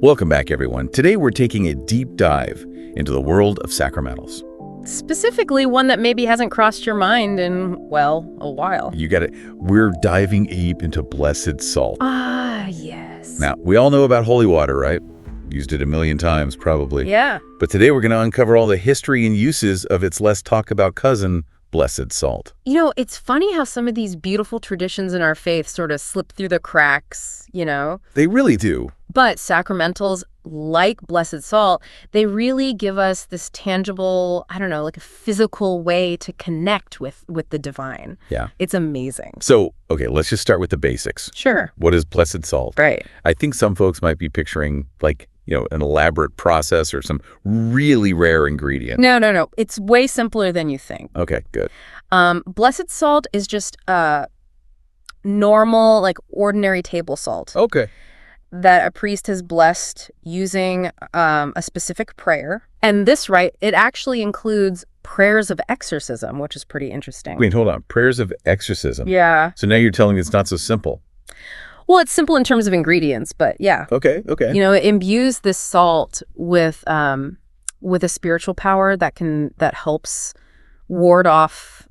Welcome back, everyone. Today we're taking a deep dive into the world of sacramentals. Specifically, one that maybe hasn't crossed your mind in, well, a while. You got it. We're diving deep into blessed salt. Ah, yes. Now, we all know about holy water, right? Used it a million times, probably. Yeah. But today we're going to uncover all the history and uses of its less talked about cousin, blessed salt. You know, it's funny how some of these beautiful traditions in our faith sort of slip through the cracks, you know? They really do. But sacramentals, like blessed salt, they really give us this tangible, I don't know, like a physical way to connect with the divine. Yeah. It's amazing. So, okay, let's just start with the basics. Sure. What is blessed salt? Right. I think some folks might be picturing, like, an elaborate process or some really rare ingredient. No. It's way simpler than you think. Okay, good. Blessed salt is just normal, like ordinary table salt. Okay. That a priest has blessed using a specific prayer. And this rite, it actually includes prayers of exorcism, which is pretty interesting. Wait, hold on. Prayers of exorcism. Yeah. So now you're telling me it's not so simple. Well, it's simple in terms of ingredients, but yeah. Okay. You know, it imbues this salt with a spiritual power that helps ward off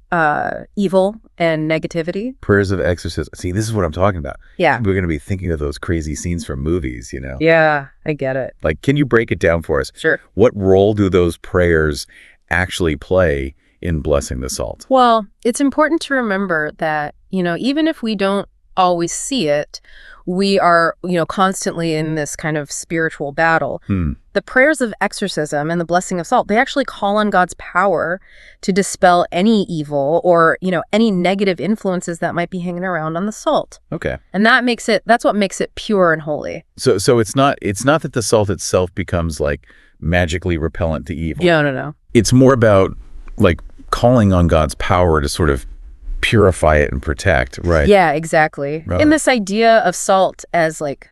evil and negativity. Prayers of exorcism. See, this is what I'm talking about. Yeah. We're going to be thinking of those crazy scenes from movies, you know? Yeah, I get it. Like, can you break it down for us? Sure. What role do those prayers actually play in blessing the salt? Well, it's important to remember that, you know, even if we don't always see it, we are, constantly in this kind of spiritual battle. The prayers of exorcism and the blessing of salt, they actually call on God's power to dispel any evil or, any negative influences that might be hanging around on the salt. Okay. And that's what makes it pure and holy. So it's not that the salt itself becomes like magically repellent to evil. No. It's more about like calling on God's power to sort of purify it and protect, right? Yeah, exactly. Right. And this idea of salt as like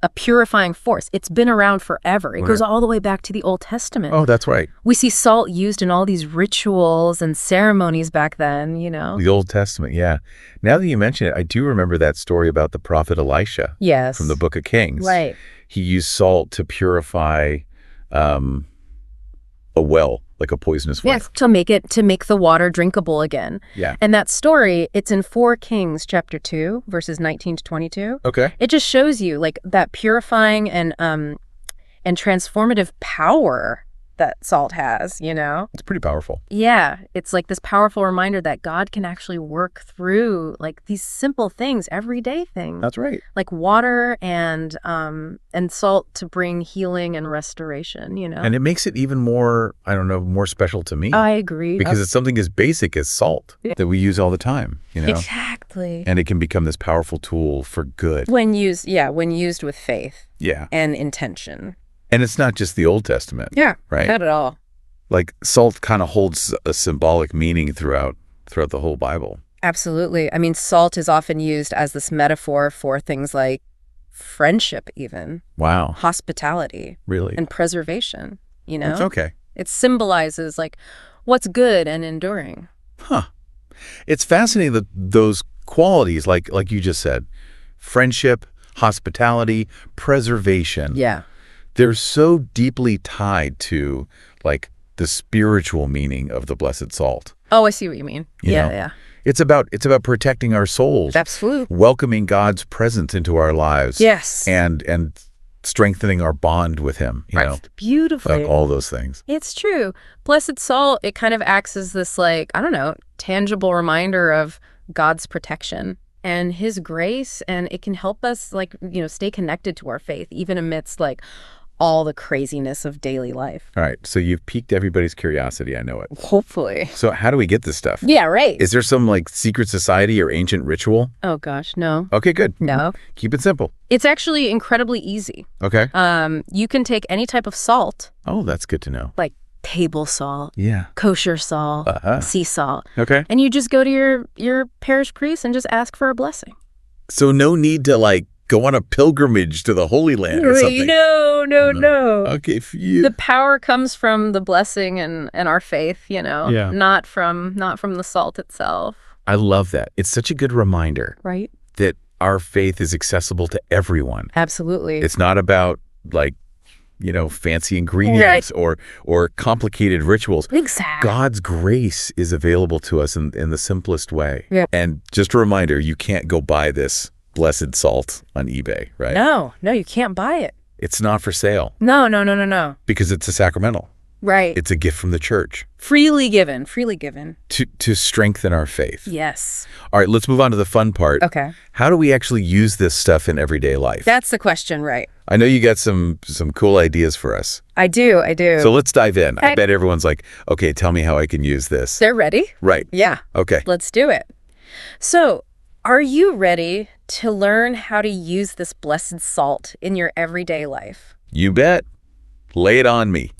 a purifying force, it's been around forever. It goes all the way back to the Old Testament. Oh, that's right. We see salt used in all these rituals and ceremonies back then, The Old Testament, yeah. Now that you mention it, I do remember that story about the prophet Elisha. Yes. From the Book of Kings. Right. He used salt to purify a well, like a poisonous well. Yes, to make the water drinkable again. Yeah. And that story, it's in 4 Kings chapter 2, verses 19 to 22. Okay. It just shows you like that purifying and transformative power that salt has, It's pretty powerful. Yeah, it's like this powerful reminder that God can actually work through like these simple things, everyday things. That's right. Like water and salt to bring healing and restoration, And it makes it even more, more special to me. I agree. Because it's something as basic as salt that we use all the time, Exactly. And it can become this powerful tool for good. When used with faith. Yeah. And intention. And it's not just the Old Testament. Yeah. Right. Not at all. Like salt kind of holds a symbolic meaning throughout the whole Bible. Absolutely. I mean, salt is often used as this metaphor for things like friendship even. Wow. Hospitality. Really? And preservation, That's okay. It symbolizes like what's good and enduring. Huh. It's fascinating that those qualities, like you just said, friendship, hospitality, preservation. Yeah. They're so deeply tied to like the spiritual meaning of the blessed salt. Oh, I see what you mean. Yeah. It's about protecting our souls. Absolutely. Welcoming God's presence into our lives. Yes. And strengthening our bond with him, Beautifully. Like all those things. It's true. Blessed salt, it kind of acts as this tangible reminder of God's protection and his grace, and it can help us stay connected to our faith even amidst all the craziness of daily life. All right, so you've piqued everybody's curiosity, I know it. Hopefully. So how do we get this stuff? Yeah, right. Is there some secret society or ancient ritual? Oh gosh, no. Okay, good. No. Keep it simple. It's actually incredibly easy. Okay. You can take any type of salt. Oh, that's good to know. Like table salt. Yeah. Kosher salt. Sea salt. Okay. And you just go to your parish priest and just ask for a blessing. So no need to go on a pilgrimage to the Holy Land or something. No. Okay. The power comes from the blessing and our faith, Yeah. not from the salt itself. I love that. It's such a good reminder. Right. That our faith is accessible to everyone. Absolutely. It's not about like, fancy ingredients or complicated rituals. Exactly. God's grace is available to us in the simplest way. Yeah. And just a reminder, you can't go buy this blessed salt on eBay, right? No, you can't buy it. It's not for sale. No. Because it's a sacramental. Right. It's a gift from the church. Freely given. To strengthen our faith. Yes. All right, let's move on to the fun part. Okay. How do we actually use this stuff in everyday life? That's the question, right? I know you got some cool ideas for us. I do. So let's dive in. I bet everyone's like, okay, tell me how I can use this. They're ready? Right. Yeah. Okay. Let's do it. So, are you ready to learn how to use this blessed salt in your everyday life? You bet. Lay it on me.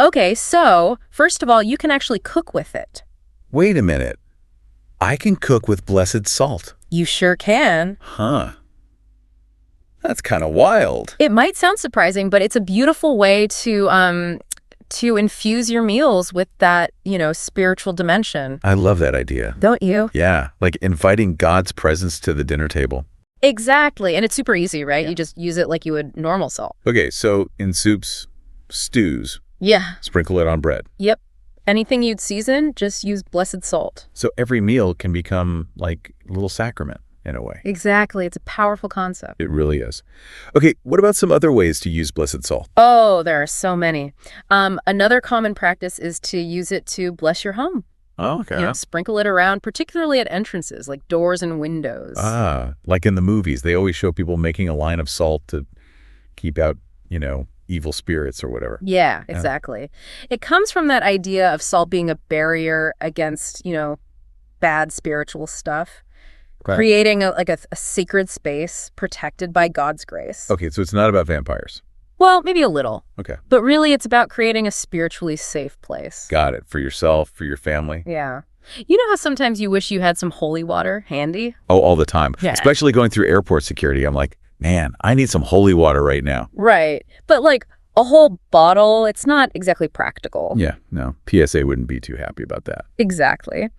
Okay, so first of all, you can actually cook with it. Wait a minute. I can cook with blessed salt. You sure can. Huh. That's kind of wild. It might sound surprising, but it's a beautiful way to infuse your meals with that, spiritual dimension. I love that idea. Don't you? Yeah, like inviting God's presence to the dinner table. Exactly. And it's super easy, right? You just use it like you would normal salt. Okay, so in soups, stews, Yeah. sprinkle it on bread. Yep. Anything you'd season, just use blessed salt. So every meal can become like a little sacrament in a way. Exactly. It's a powerful concept. It really is. Okay, what about some other ways to use blessed salt? Oh, there are so many. Another common practice is to use it to bless your home. Oh, okay. Sprinkle it around, particularly at entrances, like doors and windows. Ah, like in the movies, they always show people making a line of salt to keep out, evil spirits or whatever. Yeah, exactly. It comes from that idea of salt being a barrier against, bad spiritual stuff, creating a sacred space protected by God's grace. Okay, so it's not about vampires. Well, maybe a little. Okay. But really, it's about creating a spiritually safe place. Got it. For yourself, for your family. Yeah. You know how sometimes you wish you had some holy water handy? Oh, all the time. Yeah. Especially going through airport security. I'm like, man, I need some holy water right now. Right. But like a whole bottle, it's not exactly practical. Yeah, no. PSA wouldn't be too happy about that. Exactly.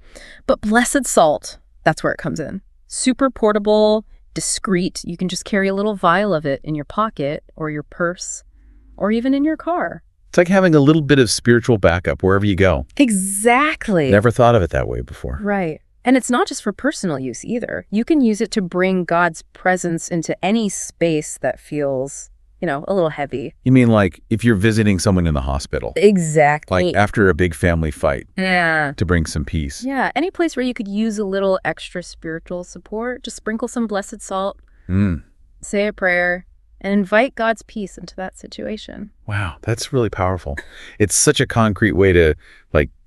But blessed salt, that's where it comes in. Super portable, discreet. You can just carry a little vial of it in your pocket or your purse or even in your car. It's like having a little bit of spiritual backup wherever you go. Exactly. Never thought of it that way before. Right. And it's not just for personal use either. You can use it to bring God's presence into any space that feels, a little heavy. You mean like if you're visiting someone in the hospital? Exactly. Like after a big family fight? Yeah. To bring some peace? Yeah. Any place where you could use a little extra spiritual support, just sprinkle some blessed salt, say a prayer, and invite God's peace into that situation. Wow, that's really powerful. It's such a concrete way to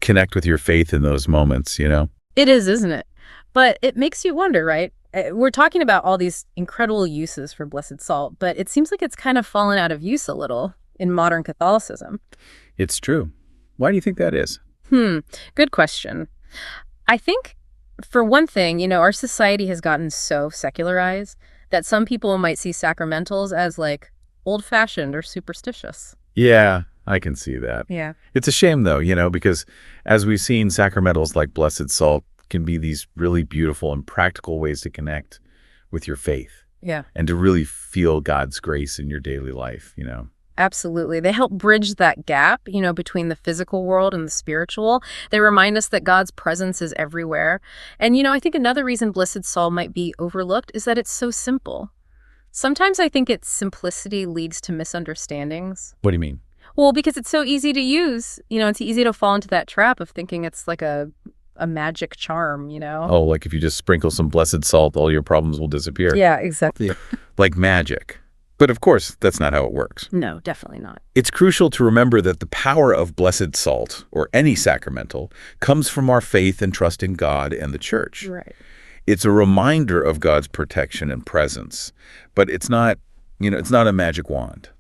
connect with your faith in those moments, It is, isn't it? But it makes you wonder, right? We're talking about all these incredible uses for blessed salt, but it seems like it's kind of fallen out of use a little in modern Catholicism. It's true. Why do you think that is? Good question. I think, for one thing, our society has gotten so secularized that some people might see sacramentals as old-fashioned or superstitious. Yeah, I can see that. Yeah. It's a shame, though, because as we've seen, sacramentals like blessed salt can be these really beautiful and practical ways to connect with your faith. Yeah. And to really feel God's grace in your daily life, Absolutely. They help bridge that gap, between the physical world and the spiritual. They remind us that God's presence is everywhere. And, I think another reason blessed salt might be overlooked is that it's so simple. Sometimes I think its simplicity leads to misunderstandings. What do you mean? Well, because it's so easy to use. It's easy to fall into that trap of thinking it's like a magic charm, Oh, like if you just sprinkle some blessed salt, all your problems will disappear. Yeah, exactly. Like magic. But of course, that's not how it works. No, definitely not. It's crucial to remember that the power of blessed salt, or any sacramental, comes from our faith and trust in God and the church. Right. It's a reminder of God's protection and presence, but it's not, it's not a magic wand.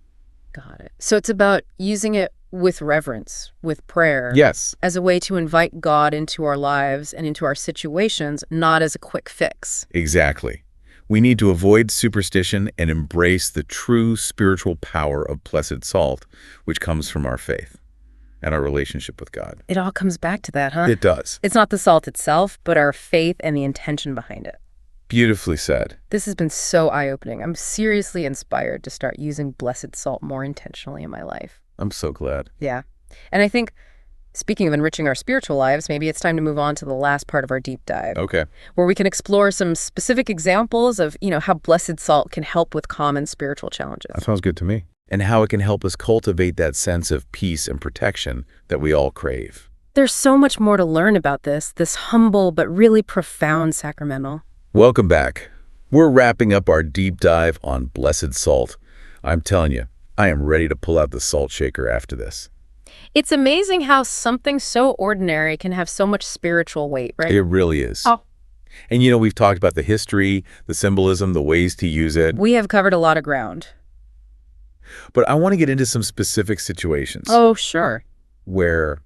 Got it. So it's about using it with reverence, with prayer. Yes. As a way to invite God into our lives and into our situations, not as a quick fix. Exactly. We need to avoid superstition and embrace the true spiritual power of blessed salt, which comes from our faith and our relationship with God. It all comes back to that, huh? It does. It's not the salt itself, but our faith and the intention behind it. Beautifully said. This has been so eye-opening. I'm seriously inspired to start using blessed salt more intentionally in my life. I'm so glad. Yeah. And I think, speaking of enriching our spiritual lives, maybe it's time to move on to the last part of our deep dive. Okay. Where we can explore some specific examples of, how blessed salt can help with common spiritual challenges. That sounds good to me. And how it can help us cultivate that sense of peace and protection that we all crave. There's so much more to learn about this humble but really profound sacramental. Welcome back. We're wrapping up our deep dive on blessed salt. I'm telling you, I am ready to pull out the salt shaker after this. It's amazing how something so ordinary can have so much spiritual weight, right? It really is. Oh. And we've talked about the history, the symbolism, the ways to use it. We have covered a lot of ground. But I want to get into some specific situations. Oh, sure. Where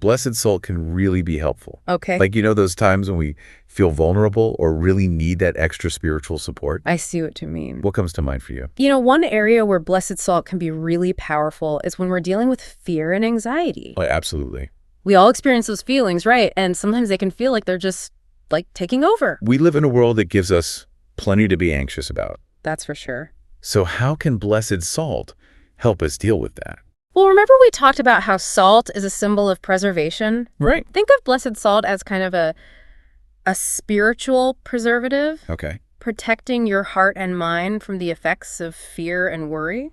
blessed salt can really be helpful. Okay. Like, those times when we feel vulnerable or really need that extra spiritual support? I see what you mean. What comes to mind for you? One area where blessed salt can be really powerful is when we're dealing with fear and anxiety. Oh, absolutely. We all experience those feelings, right? And sometimes they can feel like they're just, taking over. We live in a world that gives us plenty to be anxious about. That's for sure. So how can blessed salt help us deal with that? Well, remember we talked about how salt is a symbol of preservation? Right. Think of blessed salt as kind of a spiritual preservative. Okay. Protecting your heart and mind from the effects of fear and worry.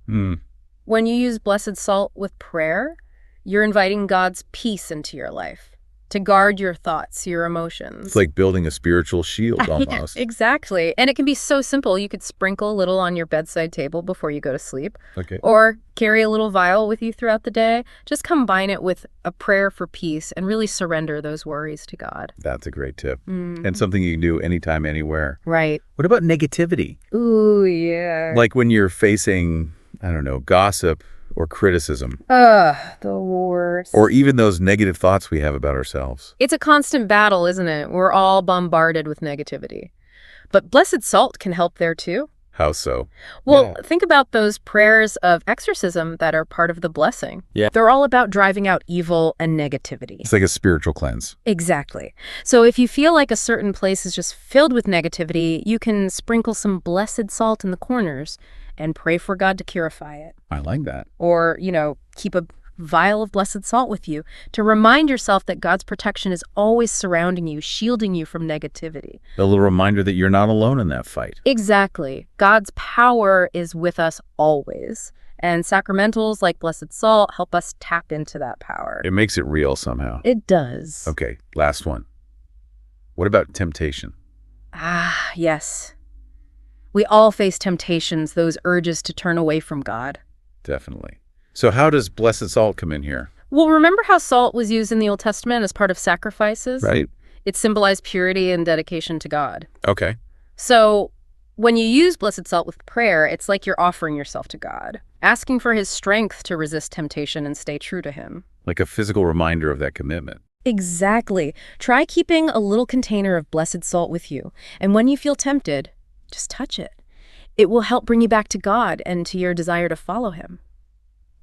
When you use blessed salt with prayer, you're inviting God's peace into your life to guard your thoughts, your emotions. It's like building a spiritual shield almost. Exactly. And it can be so simple. You could sprinkle a little on your bedside table before you go to sleep. Okay. Or carry a little vial with you throughout the day. Just combine it with a prayer for peace and really surrender those worries to God. That's a great tip. And something you can do anytime, anywhere. Right. What about negativity? Ooh, yeah. Like when you're facing, gossip or criticism. The worst. Or even those negative thoughts we have about ourselves. It's a constant battle, isn't it? We're all bombarded with negativity. But blessed salt can help there too. How so? Well, think about those prayers of exorcism that are part of the blessing. Yeah. They're all about driving out evil and negativity. It's like a spiritual cleanse. Exactly. So if you feel like a certain place is just filled with negativity, you can sprinkle some blessed salt in the corners and pray for God to purify it. I like that. Or, keep a vial of blessed salt with you to remind yourself that God's protection is always surrounding you, shielding you from negativity. A little reminder that you're not alone in that fight. Exactly. God's power is with us always. And sacramentals like blessed salt help us tap into that power. It makes it real somehow. It does. Okay, last one. What about temptation? Ah, yes. We all face temptations, those urges to turn away from God. Definitely. So how does blessed salt come in here? Well, remember how salt was used in the Old Testament as part of sacrifices? Right. It symbolized purity and dedication to God. Okay. So when you use blessed salt with prayer, it's like you're offering yourself to God, asking for his strength to resist temptation and stay true to him. Like a physical reminder of that commitment. Exactly. Try keeping a little container of blessed salt with you. And when you feel tempted, just touch it. It will help bring you back to God and to your desire to follow him.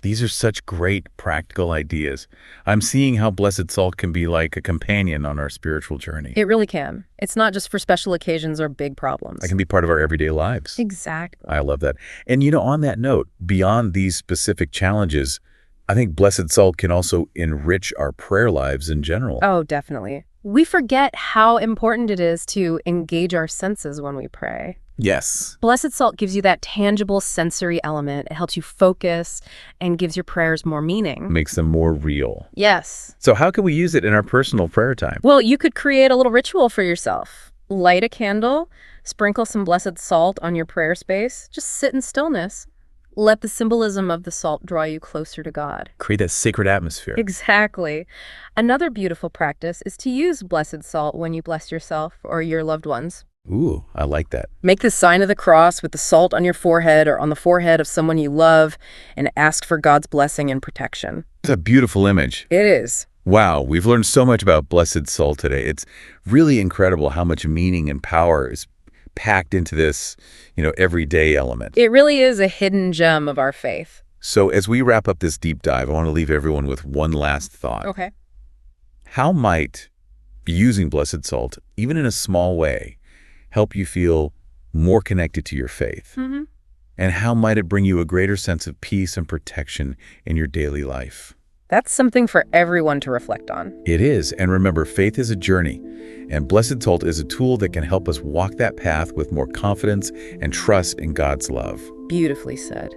These are such great practical ideas. I'm seeing how blessed salt can be like a companion on our spiritual journey. It really can. It's not just for special occasions or big problems. It can be part of our everyday lives. Exactly. I love that. And on that note, beyond these specific challenges, I think blessed salt can also enrich our prayer lives in general. Oh, definitely. We forget how important it is to engage our senses when we pray. Yes. Blessed salt gives you that tangible sensory element. It helps you focus and gives your prayers more meaning. Makes them more real. Yes. So how can we use it in our personal prayer time? Well, you could create a little ritual for yourself. Light a candle, sprinkle some blessed salt on your prayer space. Just sit in stillness. Let the symbolism of the salt draw you closer to God. Create that sacred atmosphere. Exactly. Another beautiful practice is to use blessed salt when you bless yourself or your loved ones. Ooh, I like that. Make the sign of the cross with the salt on your forehead or on the forehead of someone you love and ask for God's blessing and protection. It's a beautiful image. It is. Wow, we've learned so much about blessed salt today. It's really incredible how much meaning and power is packed into this, everyday element. It really is a hidden gem of our faith. So as we wrap up this deep dive, I want to leave everyone with one last thought. Okay. How might using blessed salt, even in a small way, help you feel more connected to your faith? Mm-hmm. And how might it bring you a greater sense of peace and protection in your daily life? That's something for everyone to reflect on. It is, and remember, faith is a journey, and Blessed Salt is a tool that can help us walk that path with more confidence and trust in God's love. Beautifully said.